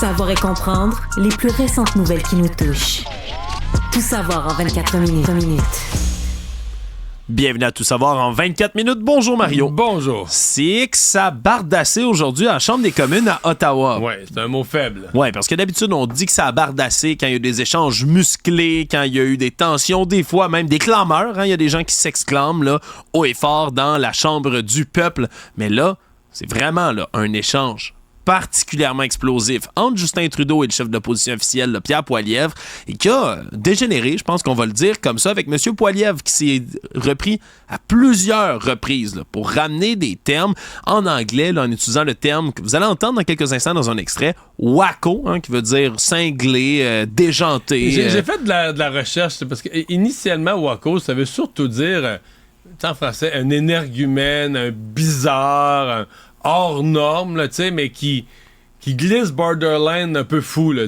Savoir et comprendre les plus récentes nouvelles qui nous touchent. Tout savoir en 24 minutes. Bienvenue à Tout savoir en 24 minutes. Bonjour Mario. Bonjour. C'est que ça a bardassé aujourd'hui à la Chambre des communes à Ottawa. Oui, c'est un mot faible. Oui, parce que d'habitude, on dit que ça a bardassé quand il y a eu des échanges musclés, quand il y a eu des tensions, des fois même des clameurs. Il y a des gens qui s'exclament là, haut et fort dans la Chambre du peuple. Mais là, c'est vraiment là, un échange particulièrement explosif entre Justin Trudeau et le chef de l'opposition officielle, là, Pierre Poilievre, et qui a dégénéré, je pense qu'on va le dire comme ça, avec M. Poilievre qui s'est repris à plusieurs reprises là, pour ramener des termes en anglais, là, en utilisant le terme que vous allez entendre dans quelques instants dans un extrait, wacko, qui veut dire cinglé, déjanté. J'ai fait de la recherche, parce que initialement, wacko, ça veut surtout dire, en français, un énergumène, un bizarre, un hors norme, là, mais qui glisse borderline un peu fou, là,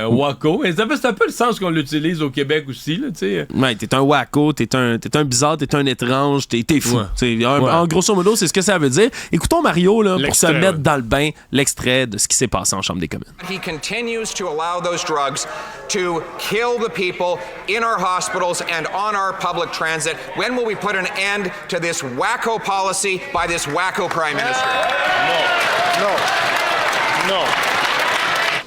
wacko. Et c'est un peu le sens qu'on l'utilise au Québec aussi, là, Ouais, t'es un wacko, t'es un bizarre, t'es un étrange, t'es fou. Ouais. En grosso modo, c'est ce que ça veut dire. Écoutons Mario, là, pour se mettre dans le bain, l'extrait de ce qui s'est passé en Chambre des communes. He continues to allow those drugs to kill the people in our hospitals and on our public transit. When will we put an end to this wacko policy by this wacko Prime Minister? No.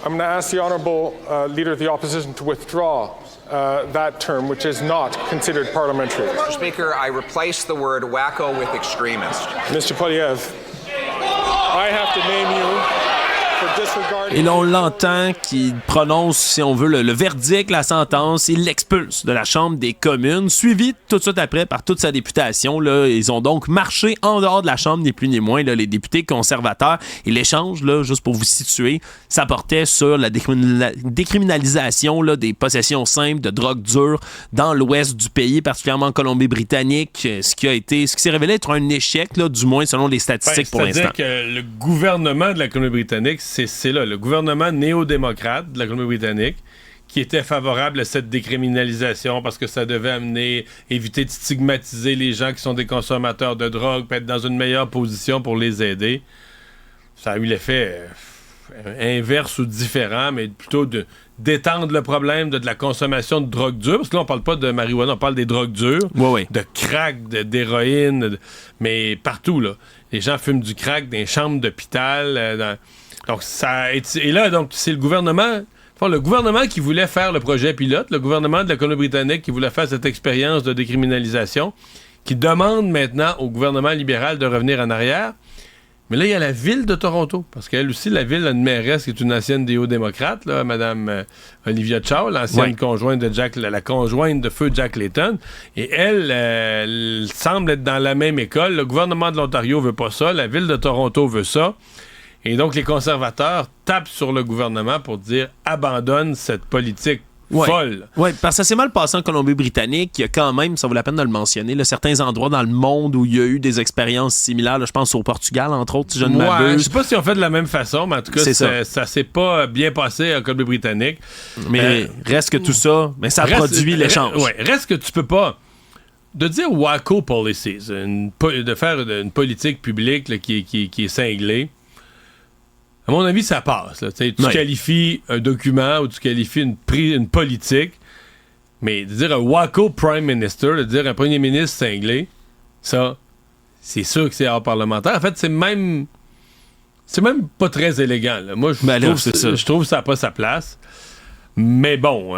I'm going to ask the Honourable Leader of the Opposition to withdraw that term, which is not considered parliamentary. Mr. Speaker, I replace the word wacko with extremist. Mr. Poilievre, I have to name you for disregarding... Et là, on l'entend qui prononce, si on veut, le verdict, la sentence. Il l'expulse de la Chambre des communes, suivi tout de suite après par toute sa députation. Là, ils ont donc marché en dehors de la Chambre, ni plus ni moins, là, les députés conservateurs. Et l'échange, là, juste pour vous situer, ça portait sur la décriminalisation là, des possessions simples de drogue dure dans l'ouest du pays, particulièrement en Colombie-Britannique, ce qui s'est révélé être un échec, là, du moins selon les statistiques pour l'instant. C'est-à-dire que le gouvernement de la Colombie-Britannique, c'est là, le gouvernement néo-démocrate de la Colombie-Britannique qui était favorable à cette décriminalisation parce que ça devait éviter de stigmatiser les gens qui sont des consommateurs de drogue, puis être dans une meilleure position pour les aider. Ça a eu l'effet inverse ou différent, mais plutôt d'étendre le problème de la consommation de drogue dure, parce que là, on parle pas de marijuana, on parle des drogues dures, de crack, d'héroïne, mais partout, là. Les gens fument du crack dans les chambres d'hôpital, donc, et là, donc, c'est le gouvernement qui voulait faire le projet pilote, le gouvernement de la Colombie-Britannique qui voulait faire cette expérience de décriminalisation, qui demande maintenant au gouvernement libéral de revenir en arrière. Mais là, il y a la ville de Toronto, parce qu'elle aussi, la ville a une mairesse qui est une ancienne déo-démocrate, là, Mme Olivia Chow, l'ancienne conjointe de la conjointe de feu Jack Layton, et elle semble être dans la même école. Le gouvernement de l'Ontario veut pas ça, la ville de Toronto veut ça. Et donc, les conservateurs tapent sur le gouvernement pour dire « abandonne cette politique folle ». Oui, parce que ça s'est mal passé en Colombie-Britannique. Il y a quand même, ça vaut la peine de le mentionner, là, certains endroits dans le monde où il y a eu des expériences similaires. Là, je pense au Portugal, entre autres, si je ne m'abuse. Je sais pas si on fait de la même façon, mais en tout cas, ça s'est pas bien passé en Colombie-Britannique. Mais reste que tout ça, mais ça produit l'échange. Reste que tu peux pas... De dire « wacko policies », de faire une politique publique là, qui est cinglée, à mon avis, ça passe. Là. Tu qualifies un document ou tu qualifies une politique, mais de dire un wacko prime minister, de dire un premier ministre cinglé, ça, c'est sûr que c'est hors parlementaire. En fait, c'est même pas très élégant. Là. Moi, je trouve que ça n'a pas sa place. Mais bon,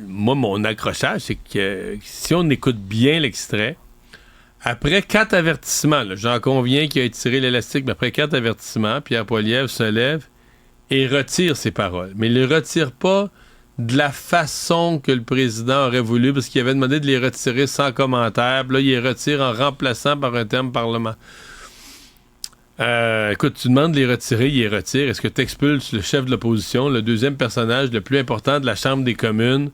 moi, mon accrochage, c'est que si on écoute bien l'extrait, après 4 avertissements, là, j'en conviens qu'il a tiré l'élastique, mais après 4 avertissements, Pierre Poilievre se lève et retire ses paroles. Mais il ne les retire pas de la façon que le président aurait voulu, parce qu'il avait demandé de les retirer sans commentaire. Puis là, il les retire en remplaçant par un terme parlement. Écoute, tu demandes de les retirer, il les retire. Est-ce que tu expulses le chef de l'opposition, le deuxième personnage le plus important de la Chambre des communes?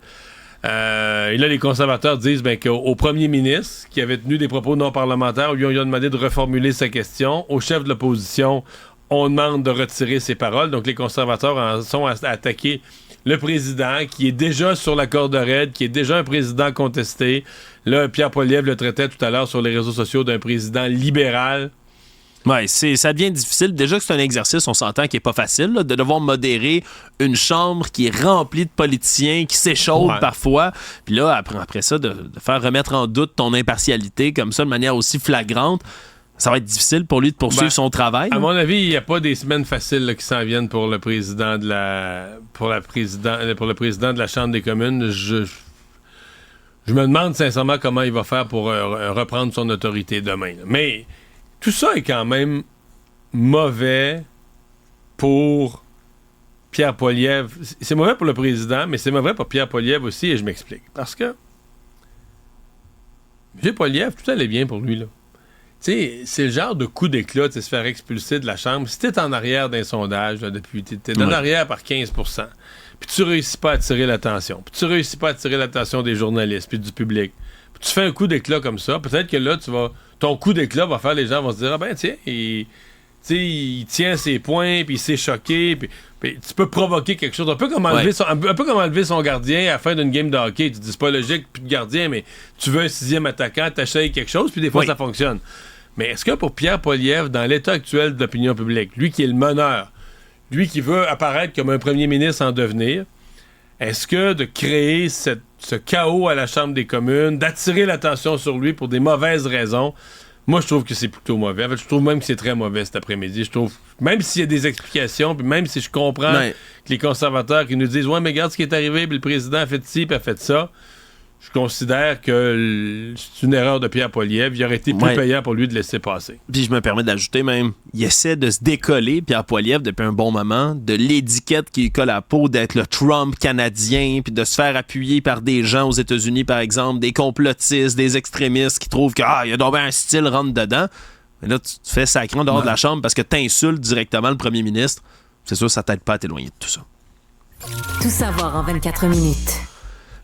Et là, les conservateurs disent qu'au premier ministre, qui avait tenu des propos non parlementaires, on lui a demandé de reformuler sa question. Au chef de l'opposition, on demande de retirer ses paroles. Donc, les conservateurs en sont à attaquer le président, qui est déjà sur la corde raide, qui est déjà un président contesté. Là, Pierre Poilievre le traitait tout à l'heure sur les réseaux sociaux d'un président libéral. Oui, ça devient difficile. Déjà que c'est un exercice, on s'entend qui n'est pas facile, là, de devoir modérer une chambre qui est remplie de politiciens, qui s'échauffent parfois. Puis là, après ça, de faire remettre en doute ton impartialité comme ça, de manière aussi flagrante, ça va être difficile pour lui de poursuivre son travail. À mon avis, il n'y a pas des semaines faciles là, qui s'en viennent pour le président de la Chambre des communes. Je me demande sincèrement comment il va faire pour reprendre son autorité demain. Là. Mais tout ça est quand même mauvais pour Pierre Poilievre. C'est mauvais pour le président, mais c'est mauvais pour Pierre Poilievre aussi, et je m'explique. Parce que M. Poilievre, tout allait bien pour lui, là. Tu sais, c'est le genre de coup d'éclat de se faire expulser de la Chambre. Si t'es en arrière d'un sondage, là, depuis, t'es en arrière par 15%, puis tu réussis pas à attirer l'attention, puis tu réussis pas à attirer l'attention des journalistes, puis du public, puis tu fais un coup d'éclat comme ça, peut-être que là, ton coup d'éclat va faire les gens vont se dire, ah ben tiens, il tient ses points, puis il s'est choqué, puis tu peux provoquer quelque chose. Un peu comme enlever son gardien à la fin d'une game de hockey. Tu dis, c'est pas logique, plus de gardien, mais tu veux un 6e attaquant, t'achètes quelque chose, puis des fois, ça fonctionne. Mais est-ce que pour Pierre Poilievre, dans l'état actuel de l'opinion publique, lui qui est le meneur, lui qui veut apparaître comme un premier ministre en devenir, est-ce que de créer ce chaos à la Chambre des communes, d'attirer l'attention sur lui pour des mauvaises raisons, moi, je trouve que c'est plutôt mauvais. En fait, je trouve même que c'est très mauvais cet après-midi. Je trouve, même s'il y a des explications, puis même si je comprends que les conservateurs qui nous disent « Ouais, mais regarde ce qui est arrivé, puis le président a fait ci, puis a fait ça », je considère que c'est une erreur de Pierre Poilievre. Il aurait été plus payant pour lui de laisser passer. Puis je me permets d'ajouter même, il essaie de se décoller, Pierre Poilievre, depuis un bon moment, de l'étiquette qui lui colle à la peau d'être le Trump canadien, puis de se faire appuyer par des gens aux États-Unis, par exemple, des complotistes, des extrémistes qui trouvent qu'il y a donc un style rentre dedans. Mais là, tu te fais sacrer en dehors de la Chambre parce que tu insultes directement le premier ministre. C'est sûr, ça t'aide pas à t'éloigner de tout ça. Tout savoir en 24 minutes.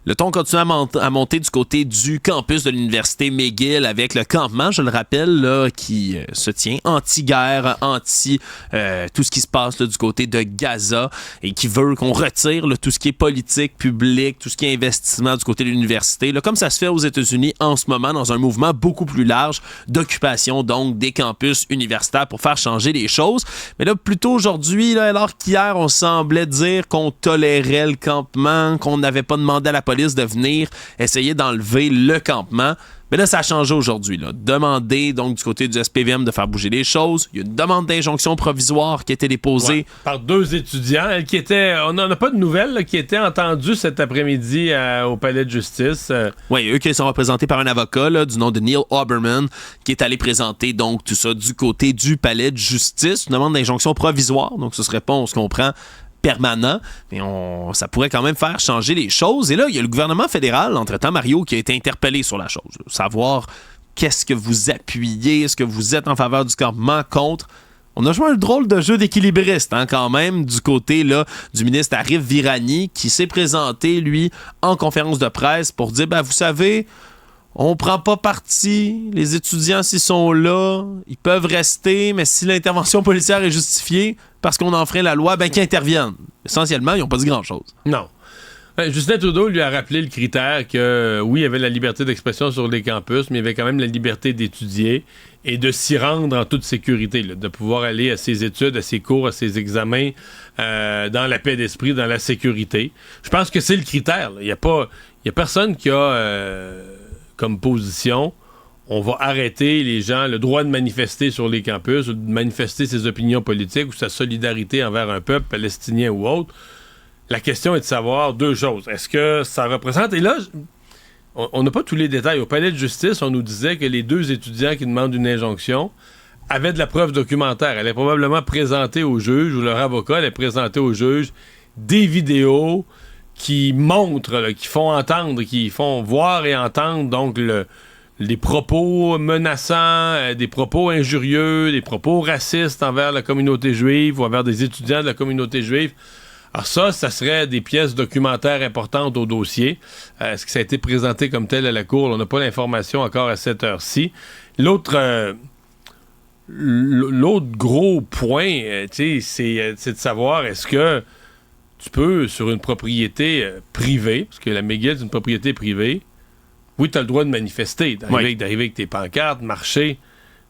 Le ton continue à monter du côté du campus de l'université McGill avec le campement, je le rappelle, là, qui se tient anti-guerre, tout ce qui se passe là, du côté de Gaza et qui veut qu'on retire là, tout ce qui est politique, public, tout ce qui est investissement du côté de l'université, là, comme ça se fait aux États-Unis en ce moment dans un mouvement beaucoup plus large d'occupation donc des campus universitaires pour faire changer les choses. Mais là, plutôt aujourd'hui, là, alors qu'hier, on semblait dire qu'on tolérait le campement, qu'on n'avait pas demandé à la police de venir essayer d'enlever le campement. Mais là, ça a changé aujourd'hui. Là. Demander donc du côté du SPVM de faire bouger les choses. Il y a une demande d'injonction provisoire qui a été déposée. Par 2 étudiants qui étaient... On n'en a pas de nouvelles, là, qui étaient entendus cet après-midi au palais de justice. Oui, eux qui sont représentés par un avocat là, du nom de Neil Oberman qui est allé présenter donc tout ça du côté du palais de justice. Une demande d'injonction provisoire. Donc, ce serait pas, on se comprend, permanent, mais ça pourrait quand même faire changer les choses. Et là, il y a le gouvernement fédéral, entre-temps, Mario, qui a été interpellé sur la chose. Savoir qu'est-ce que vous appuyez, est-ce que vous êtes en faveur du campement, contre. On a joué un drôle de jeu d'équilibriste, quand même, du côté là, du ministre Arif Virani, qui s'est présenté, lui, en conférence de presse pour dire, vous savez, on prend pas parti, les étudiants, s'ils sont là, ils peuvent rester, mais si l'intervention policière est justifiée parce qu'on enfreint la loi, qu'ils interviennent. Essentiellement, ils n'ont pas dit grand-chose. Non. Justin Trudeau lui a rappelé le critère que, oui, il y avait la liberté d'expression sur les campus, mais il y avait quand même la liberté d'étudier et de s'y rendre en toute sécurité, là, de pouvoir aller à ses études, à ses cours, à ses examens, dans la paix d'esprit, dans la sécurité. Je pense que c'est le critère. Il y a personne qui a comme position, on va arrêter les gens, le droit de manifester sur les campus, de manifester ses opinions politiques ou sa solidarité envers un peuple palestinien ou autre. La question est de savoir 2 choses. Est-ce que ça représente... Et là, on n'a pas tous les détails. Au palais de justice, on nous disait que les 2 étudiants qui demandent une injonction avaient de la preuve documentaire. Elle est probablement présentée au juge, ou leur avocat allait présenter au juge des vidéos qui montrent, là, qui font entendre, qui font voir et entendre donc les propos menaçants, des propos injurieux, des propos racistes envers la communauté juive ou envers des étudiants de la communauté juive. Alors ça serait des pièces documentaires importantes au dossier. Est-ce que ça a été présenté comme tel à la Cour? On n'a pas l'information encore à cette heure-ci. L'autre gros point, c'est de savoir est-ce que tu peux, sur une propriété privée, parce que la McGill, c'est une propriété privée, oui, tu as le droit de manifester, d'arriver avec tes pancartes, marcher,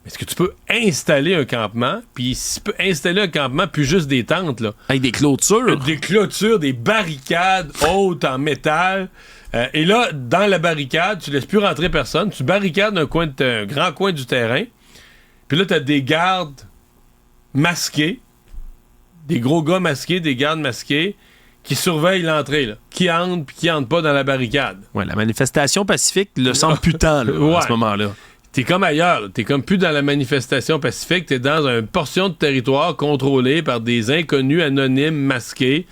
Est-ce que tu peux installer un campement, puis si tu peux installer un campement, puis juste des tentes, là. Avec des clôtures. Des clôtures, des barricades hautes en métal. Et là, dans la barricade, tu laisses plus rentrer personne. Tu barricades un grand coin du terrain. Puis là, tu as des gardes masqués. Des gros gars masqués, des gardes masqués qui surveillent l'entrée, là. Qui entrent puis qui entrent pas dans la barricade. Ouais, la manifestation pacifique le semble putain, là, Ouais. à ce moment-là. T'es comme ailleurs, là. T'es comme plus dans la manifestation pacifique, t'es dans une portion de territoire contrôlée par des inconnus anonymes masqués,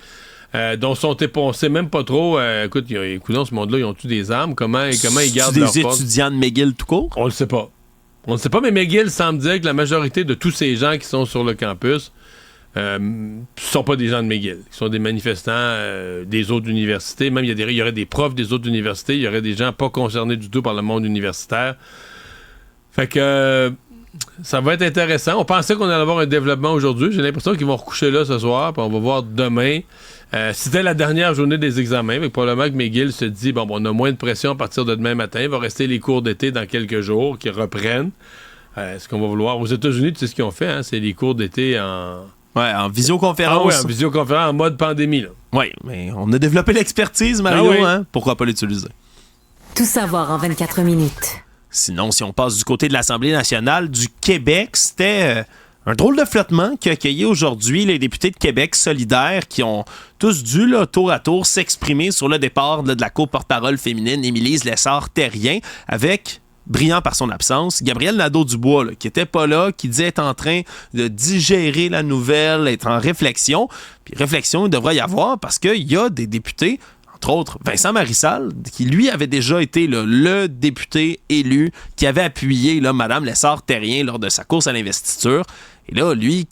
dont on sait même pas trop, écoute, ce monde-là, ils ont-tu des armes? Comment ils gardent leur des force? étudiants de McGill tout court? On le sait pas. On le sait pas, mais McGill semble dire que la majorité de tous ces gens qui sont sur le campus sont pas des gens de McGill. Ils sont des manifestants des autres universités. Même, il y aurait des profs des autres universités. Il y aurait des gens pas concernés du tout par le monde universitaire. Fait que ça va être intéressant. On pensait qu'on allait avoir un développement aujourd'hui. J'ai l'impression qu'ils vont recoucher là ce soir, puis on va voir demain. C'était la dernière journée des examens. Fait que probablement que McGill se dit, bon, on a moins de pression à partir de demain matin. Il va rester les cours d'été dans quelques jours qui reprennent. Est-ce qu'on va vouloir... Aux États-Unis, tu sais ce qu'ils ont fait, hein? C'est les cours d'été en... Ouais, en visioconférence. Ah ouais, en visioconférence, en mode pandémie, là. Oui, mais on a développé l'expertise, Mario, Ah oui. hein? Pourquoi pas l'utiliser? Tout savoir en 24 minutes. Sinon, si on passe du côté de l'Assemblée nationale du Québec, c'était un drôle de flottement qui a accueilli aujourd'hui les députés de Québec solidaires qui ont tous dû, là, tour à tour, s'exprimer sur le départ de la co-porte-parole féminine Émilise Lessard-Terrien avec... brillant par son absence, Gabriel Nadeau-Dubois, là, qui était pas là, qui disait être en train de digérer la nouvelle, être en réflexion. Puis réflexion, il devrait y avoir parce qu'il y a des députés, entre autres Vincent Marissal, qui lui avait déjà été là, le député élu qui avait appuyé là, Mme Lessard-Terrien lors de sa course à l'investiture. Et là, lui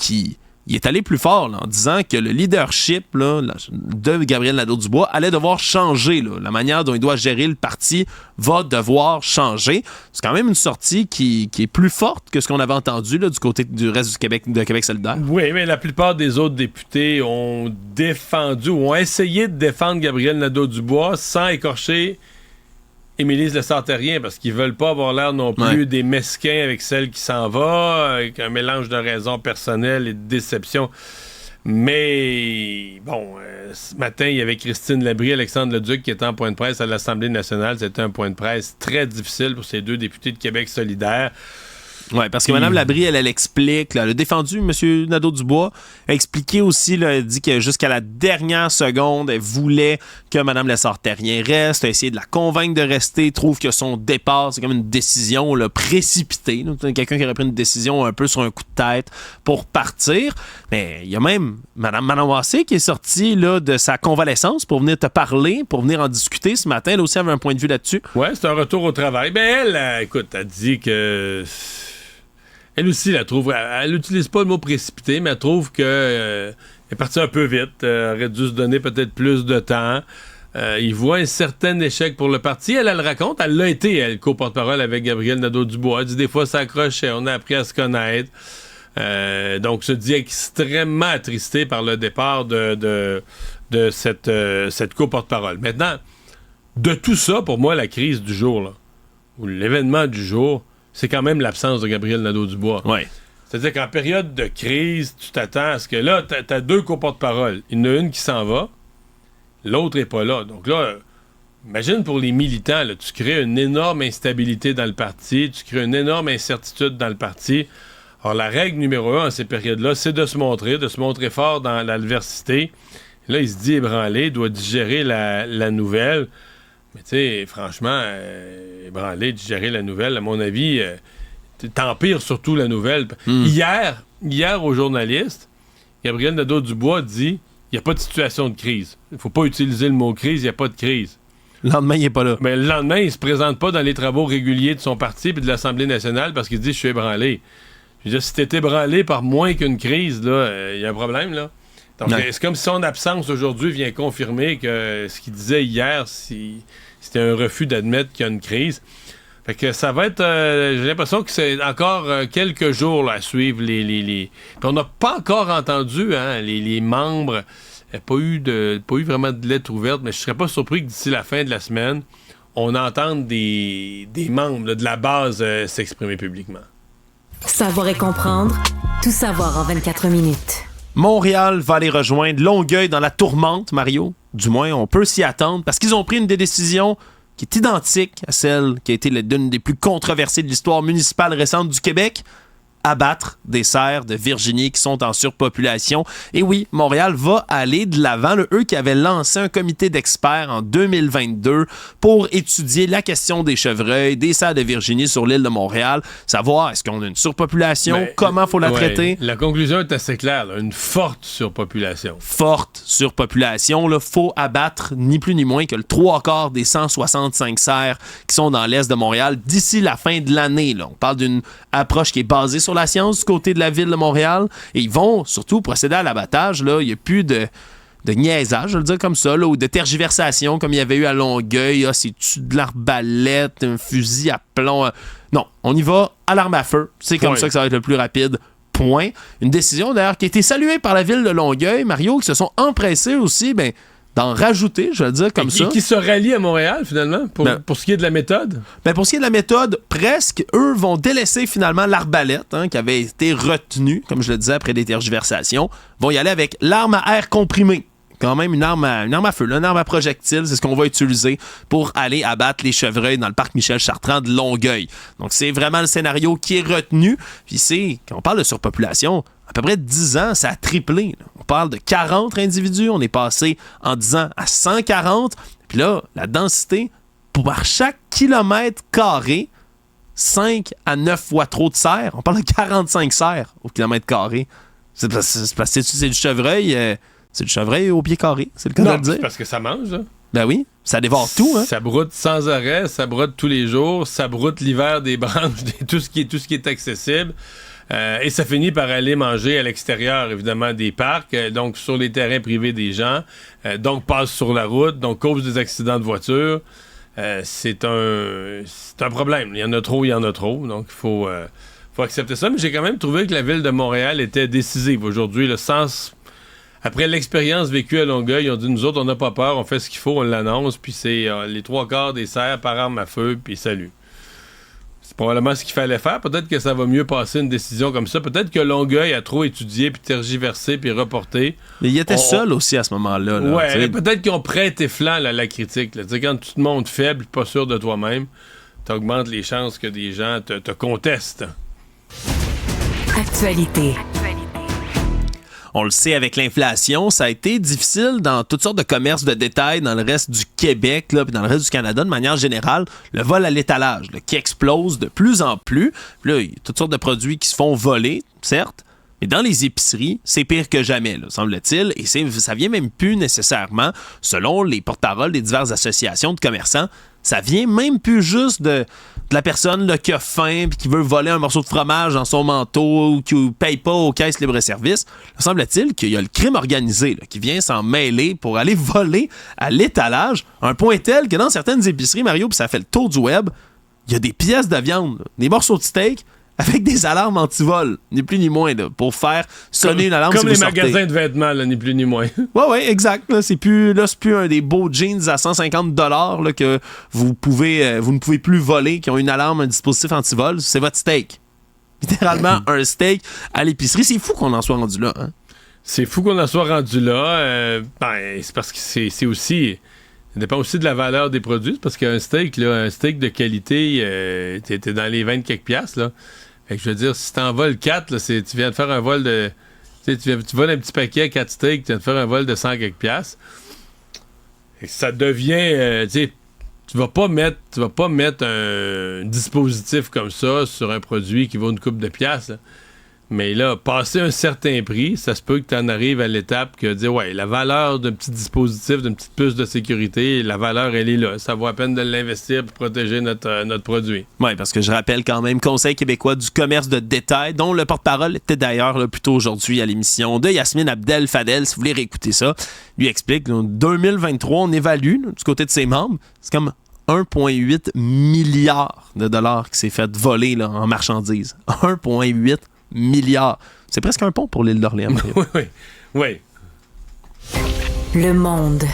il est allé plus fort là, en disant que le leadership là, de Gabriel Nadeau-Dubois allait devoir changer. Là. La manière dont il doit gérer le parti va devoir changer. C'est quand même une sortie qui est plus forte que ce qu'on avait entendu là, du côté du reste du Québec, de Québec solidaire. Oui, mais la plupart des autres députés ont défendu ou ont essayé de défendre Gabriel Nadeau-Dubois sans écorcher Émilise Lessard-Terrien parce qu'ils veulent pas avoir l'air non plus des mesquins avec celle qui s'en va, avec un mélange de raisons personnelles et de déception. Mais bon, ce matin, il y avait Christine Labrie, Alexandre Leduc qui était en point de presse à l'Assemblée nationale. C'était un point de presse très difficile pour ces deux députés de Québec solidaire. Oui, parce que Mme Labrie, elle explique, là, elle a défendu M. Nadeau-Dubois, elle a expliqué aussi, là, elle dit que jusqu'à la dernière seconde, elle voulait que Mme Lessard-Terrien reste, elle a essayé de la convaincre de rester, trouve que son départ, c'est comme une décision là, précipitée, là, quelqu'un qui aurait pris une décision un peu sur un coup de tête pour partir. Mais il y a même Mme Manawassé qui est sortie là, de sa convalescence pour venir te parler, pour venir en discuter ce matin. Elle aussi avait un point de vue là-dessus. Ouais, c'est un retour au travail. Ben elle, écoute, elle dit que... Elle aussi, elle n'utilise pas le mot précipité, mais elle trouve que est partie un peu vite. Aurait dû se donner peut-être plus de temps. Il voit un certain échec pour le parti. Elle le raconte. Elle l'a été, elle, co-porte-parole avec Gabriel Nadeau-Dubois. Elle dit des fois, ça accrochait. On a appris à se connaître. Donc, se dit extrêmement attristé par le départ de cette co-porte-parole. Maintenant, de tout ça, pour moi, la crise du jour, là, ou l'événement du jour, c'est quand même l'absence de Gabriel Nadeau-Dubois. Ouais. C'est-à-dire qu'en période de crise, tu t'attends à ce que là, t'as deux co-porte-parole. Il y en a une qui s'en va, l'autre est pas là. Donc là, imagine pour les militants, là, tu crées une énorme instabilité dans le parti, tu crées une énorme incertitude dans le parti. Alors la règle numéro 1 en ces périodes-là, c'est de se montrer fort dans l'adversité. Là, il se dit ébranlé, doit digérer la nouvelle. Mais tu sais, franchement, ébranler, digérer la nouvelle, à mon avis, t'empires surtout la nouvelle. Hier, aux journalistes, Gabriel Nadeau-Dubois dit il n'y a pas de situation de crise. Il ne faut pas utiliser le mot crise, il n'y a pas de crise. Le lendemain, il n'est pas là. Mais le lendemain, il ne se présente pas dans les travaux réguliers de son parti et de l'Assemblée nationale parce qu'il dit je suis ébranlé. Je veux dire, si t'es ébranlé par moins qu'une crise, là, il y a un problème, là. Donc, c'est comme si son absence aujourd'hui vient confirmer que ce qu'il disait hier, c'était un refus d'admettre qu'il y a une crise. Fait que ça va être... j'ai l'impression que c'est encore quelques jours là, à suivre les... Puis on n'a pas encore entendu les membres. Il n'y a pas eu vraiment de lettre ouverte, mais je ne serais pas surpris que d'ici la fin de la semaine, on entende des membres là, de la base s'exprimer publiquement. Savoir et comprendre, tout savoir en 24 minutes. Montréal va aller rejoindre Longueuil dans la tourmente, Mario. Du moins, on peut s'y attendre parce qu'ils ont pris une des décisions qui est identique à celle qui a été l'une des plus controversées de l'histoire municipale récente du Québec. Abattre des cerfs de Virginie qui sont en surpopulation. Et oui, Montréal va aller de l'avant. Eux qui avaient lancé un comité d'experts en 2022 pour étudier la question des chevreuils, des cerfs de Virginie sur l'île de Montréal, savoir est-ce qu'on a une surpopulation, comment il faut la traiter. La conclusion est assez claire, là, une forte surpopulation. Forte surpopulation, il faut abattre ni plus ni moins que le 3/4 des 165 cerfs qui sont dans l'est de Montréal d'ici la fin de l'année. Là. On parle d'une approche qui est basée sur la science du côté de la ville de Montréal et ils vont surtout procéder à l'abattage. Il n'y a plus de niaisage, je vais le dire comme ça, là, ou de tergiversation comme il y avait eu à Longueuil. C'est-tu de l'arbalète, un fusil à plomb? Non, on y va à l'arme à feu. C'est comme ça que ça va être le plus rapide. Point. Une décision d'ailleurs qui a été saluée par la ville de Longueuil, Mario, qui se sont empressés aussi d'en rajouter, je vais le dire comme ça. Qui se rallient à Montréal, finalement, pour ce qui est de la méthode? Pour ce qui est de la méthode, presque, eux vont délaisser finalement l'arbalète, qui avait été retenue, comme je le disais, après des tergiversations, vont y aller avec l'arme à air comprimé. Quand même une arme à feu, une arme à projectile, c'est ce qu'on va utiliser pour aller abattre les chevreuils dans le parc Michel-Chartrand de Longueuil. Donc c'est vraiment le scénario qui est retenu. Puis quand on parle de surpopulation, à peu près 10 ans, ça a triplé. Là. On parle de 40 individus, on est passé en 10 ans à 140. Puis là, la densité, par chaque kilomètre carré, 5 à 9 fois trop de cerfs. On parle de 45 cerfs au kilomètre carré. C'est du chevreuil... c'est du chevreuil au pied carré, c'est le cas de le dire. C'est parce que ça mange, là. Ben oui, ça dévore tout, hein. Ça broute sans arrêt, ça broute tous les jours, ça broute l'hiver des branches, tout ce qui est accessible. Et ça finit par aller manger à l'extérieur, évidemment, des parcs, donc sur les terrains privés des gens, donc passe sur la route, donc cause des accidents de voiture. C'est un problème. Il y en a trop, donc il faut accepter ça. Mais j'ai quand même trouvé que la ville de Montréal était décisive aujourd'hui, le sens... Après l'expérience vécue à Longueuil, ils ont dit, nous autres, on n'a pas peur, on fait ce qu'il faut, on l'annonce, puis c'est les 3/4 des cerfs par arme à feu, puis salut. C'est probablement ce qu'il fallait faire. Peut-être que ça va mieux passer une décision comme ça. Peut-être que Longueuil a trop étudié, puis tergiversé, puis reporté. Mais il était seul aussi à ce moment-là. Là, ouais, peut-être qu'ils ont prêté flanc à la critique. Là. Quand tu te montres faible, pas sûr de toi-même, t'augmentes les chances que des gens te contestent. Actualité. On le sait, avec l'inflation, ça a été difficile dans toutes sortes de commerces de détail dans le reste du Québec, puis dans le reste du Canada, de manière générale, le vol à l'étalage, là, qui explose de plus en plus. Puis là, il y a toutes sortes de produits qui se font voler, certes, mais dans les épiceries, c'est pire que jamais, là, semble-t-il, et ça vient même plus nécessairement, selon les porte-paroles des diverses associations de commerçants, ça vient même plus juste de la personne là, qui a faim et qui veut voler un morceau de fromage dans son manteau ou qui ne paye pas aux caisses libre-service. Semble-t-il qu'il y a le crime organisé là, qui vient s'en mêler pour aller voler à l'étalage, un point tel que dans certaines épiceries, Mario, puis ça fait le tour du web, il y a des pièces de viande, là, des morceaux de steak avec des alarmes anti-vol, ni plus ni moins, là, pour faire sonner une alarme comme si les vous sortez. magasins de vêtements, là, ni plus ni moins. Oui, exact. Là, c'est plus un des beaux jeans à 150 $ là, que vous ne pouvez plus voler, qui ont une alarme, un dispositif anti-vol. C'est votre steak. Littéralement, un steak à l'épicerie. C'est fou qu'on en soit rendu là. Hein? C'est fou qu'on en soit rendu là. C'est parce que c'est aussi... Ça dépend aussi de la valeur des produits. Parce qu'un steak, là, un steak de qualité, t'es dans les 20 quelques piastres, là. Fait que je veux dire, si t'en voles 4, là, tu viens de faire un vol de... Tu voles un petit paquet à 4 steaks, tu viens de faire un vol de 100 quelques piastres. Et ça devient... tu vas pas mettre un dispositif comme ça sur un produit qui vaut une couple de piastres, là. Mais là, passer un certain prix, ça se peut que tu en arrives à l'étape que dire, ouais, la valeur d'un petit dispositif, d'une petite puce de sécurité, la valeur, elle est là. Ça vaut la peine de l'investir pour protéger notre produit. Oui, parce que je rappelle quand même, Conseil québécois du commerce de détail, dont le porte-parole était d'ailleurs là, plus tôt aujourd'hui à l'émission de Yasmine Abdel-Fadel, si vous voulez réécouter ça. Lui explique, en 2023, on évalue, là, du côté de ses membres, c'est comme 1,8 milliard de dollars qui s'est fait voler là, en marchandises. 1,8 milliards. C'est presque un pont pour l'île d'Orléans. Oui. Le Monde.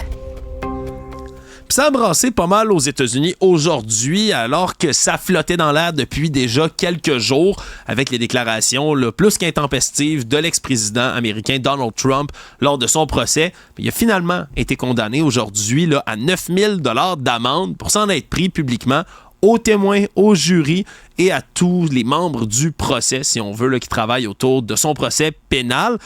Puis ça a brassé pas mal aux États-Unis aujourd'hui, alors que ça flottait dans l'air depuis déjà quelques jours avec les déclarations plus qu'intempestives de l'ex-président américain Donald Trump lors de son procès. Il a finalement été condamné aujourd'hui là, à 9 000 $ d'amende pour s'en être pris publiquement aux témoins, au jury et à tous les membres du procès, si on veut, là, qui travaillent autour de son procès pénal.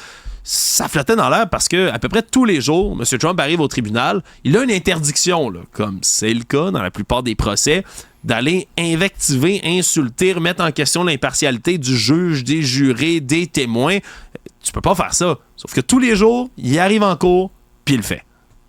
Ça flottait dans l'air parce que à peu près tous les jours, M. Trump arrive au tribunal, il a une interdiction, là, comme c'est le cas dans la plupart des procès, d'aller invectiver, insulter, remettre en question l'impartialité du juge, des jurés, des témoins. Tu peux pas faire ça. Sauf que tous les jours, il arrive en cours, puis il le fait.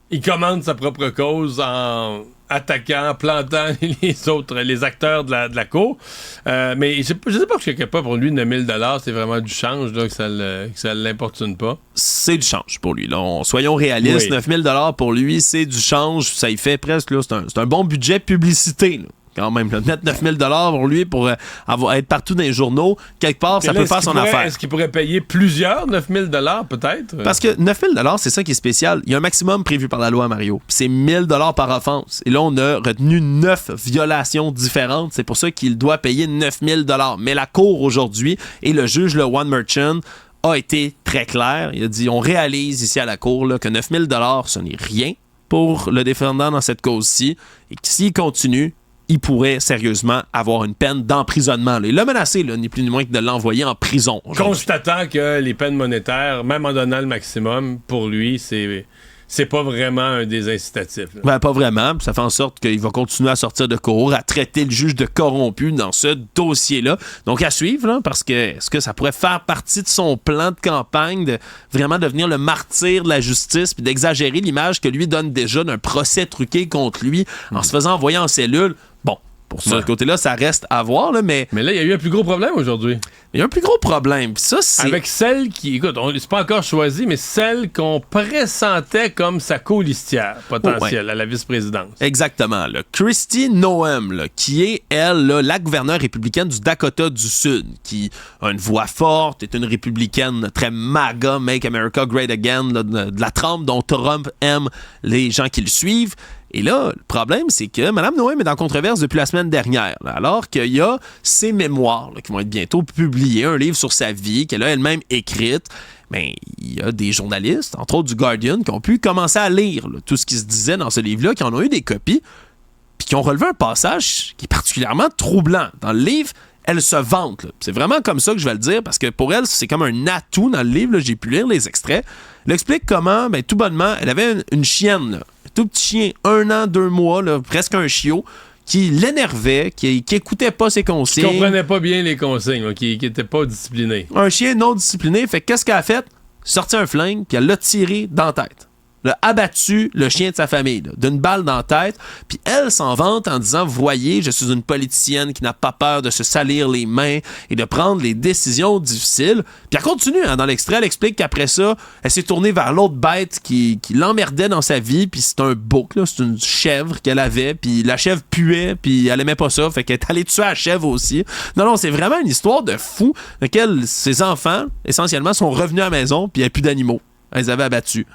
Il commande sa propre cause en attaquant, plantant les acteurs de la cour. Mais je sais pas quelque part pour lui, 9 000 $, c'est vraiment du change, là, que ça l'importune pas. C'est du change pour lui. Là. Soyons réalistes, oui. 9 000 $ pour lui, c'est du change. Ça y fait presque, là, c'est un bon budget publicité, là. Quand même, là, mettre 9 000 $ pour lui pour être partout dans les journaux, quelque part, ça peut faire son affaire. Est-ce qu'il pourrait payer plusieurs 9 000 $ peut-être? Parce que 9 000 $, c'est ça qui est spécial. Il y a un maximum prévu par la loi, Mario. Puis c'est 1 000 $ par offense. Et là, on a retenu 9 violations différentes. C'est pour ça qu'il doit payer 9 000 $. Mais la cour aujourd'hui et le juge, le Juan Merchan, a été très clair. Il a dit, on réalise ici à la cour là, que 9 000 $, ce n'est rien pour le défendant dans cette cause-ci. Et que s'il continue, il pourrait sérieusement avoir une peine d'emprisonnement. Il l'a menacé, là, ni plus ni moins que de l'envoyer en prison. Constatant que les peines monétaires, même en donnant le maximum, pour lui, c'est pas vraiment un des incitatifs. Ben, pas vraiment. Ça fait en sorte qu'il va continuer à sortir de cour, à traiter le juge de corrompu dans ce dossier-là. Donc, à suivre, là, parce que est-ce que ça pourrait faire partie de son plan de campagne de vraiment devenir le martyr de la justice puis d'exagérer l'image que lui donne déjà d'un procès truqué contre lui en se faisant envoyer en cellule? Bon, pour ce côté-là, ça reste à voir, là, mais... Mais là, il y a eu un plus gros problème aujourd'hui. Il y a un plus gros problème. Puis ça, c'est... Avec celle qui... Écoute, c'est pas encore choisi, mais celle qu'on pressentait comme sa colistière potentielle à la vice-présidence. Exactement. Là. Kristi Noem, là, qui est, elle, là, la gouverneure républicaine du Dakota du Sud, qui a une voix forte, est une républicaine très MAGA, Make America Great Again, là, de la trempe dont Trump aime les gens qui le suivent. Et là, le problème, c'est que Mme Noem est en controverse depuis la semaine dernière, là, alors qu'il y a ses mémoires là, qui vont être bientôt publiées, un livre sur sa vie qu'elle a elle-même écrite. Mais il y a des journalistes, entre autres du Guardian, qui ont pu commencer à lire là, tout ce qui se disait dans ce livre-là, qui en ont eu des copies, puis qui ont relevé un passage qui est particulièrement troublant. Dans le livre, elle se vante. Là. C'est vraiment comme ça que je vais le dire, parce que pour elle, c'est comme un atout dans le livre. Là, j'ai pu lire les extraits. Elle explique comment, tout bonnement, elle avait une chienne, là, un tout petit chien, 1 an, 2 mois, là, presque un chiot, qui l'énervait, qui écoutait pas ses consignes. Qui comprenait pas bien les consignes, là, qui était pas discipliné. Un chien non discipliné. Fait qu'est-ce qu'elle a fait? Sorti un flingue, puis elle l'a tiré dans la tête. Elle a abattu le chien de sa famille, là, d'une balle dans la tête. Puis elle s'en vante en disant, voyez, je suis une politicienne qui n'a pas peur de se salir les mains et de prendre les décisions difficiles. Puis elle continue, hein, dans l'extrait, elle explique qu'après ça, elle s'est tournée vers l'autre bête qui l'emmerdait dans sa vie. Puis c'est un bouc, là, c'est une chèvre qu'elle avait. Puis la chèvre puait, puis elle aimait pas ça. Fait qu'elle est allée tuer la chèvre aussi. Non, c'est vraiment une histoire de fou dans laquelle ses enfants, essentiellement, sont revenus à la maison, puis il n'y a plus d'animaux. Elle les avait abattus.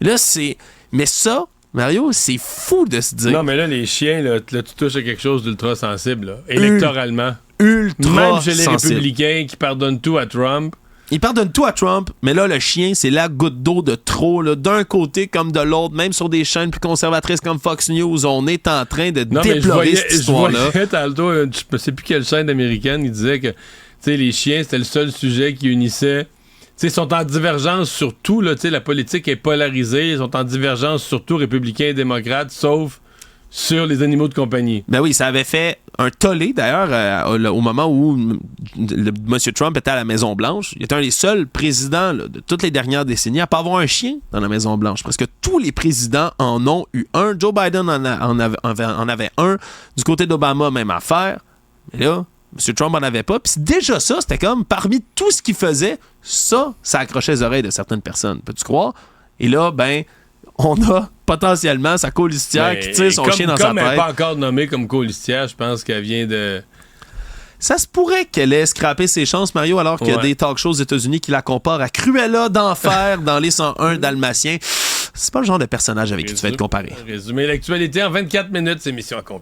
Là, c'est... Mais ça, Mario, c'est fou de se dire... Non, mais là, les chiens, là, tu touches à quelque chose d'ultra sensible, là, électoralement. Ultra Même chez les sensible. républicains qui pardonnent tout à Trump. Ils pardonnent tout à Trump, mais là, le chien, c'est la goutte d'eau de trop, là, d'un côté comme de l'autre, même sur des chaînes plus conservatrices comme Fox News, on est en train de déplorer cette histoire-là. Je voyais tantôt, je ne sais plus quelle chaîne américaine, il disait que les chiens, c'était le seul sujet qui unissait... Ils sont en divergence sur tout, là, la politique est polarisée, ils sont en divergence sur tout, républicains et démocrates, sauf sur les animaux de compagnie. Ben oui, ça avait fait un tollé, d'ailleurs, au moment où M. Trump était à la Maison-Blanche. Il était un des seuls présidents là, de toutes les dernières décennies à ne pas avoir un chien dans la Maison-Blanche. Presque tous les présidents en ont eu un. Joe Biden en avait un. Du côté d'Obama, même affaire. Mais là... M. Trump en avait pas. Puis déjà ça, c'était comme parmi tout ce qu'il faisait, ça accrochait les oreilles de certaines personnes. Peux-tu croire? Et là, on a potentiellement sa colistière qui tire son chien dans sa tête. Comme elle n'est pas encore nommée comme colistière, je pense qu'elle vient de... Ça se pourrait qu'elle ait scrappé ses chances, Mario, alors qu'il y a des talk shows aux États-Unis qui la comparent à Cruella d'Enfer dans les 101 Dalmatiens. c'est pas le genre de personnage avec qui tu vas être comparé. Résumer l'actualité en 24 minutes, c'est mission accomplie.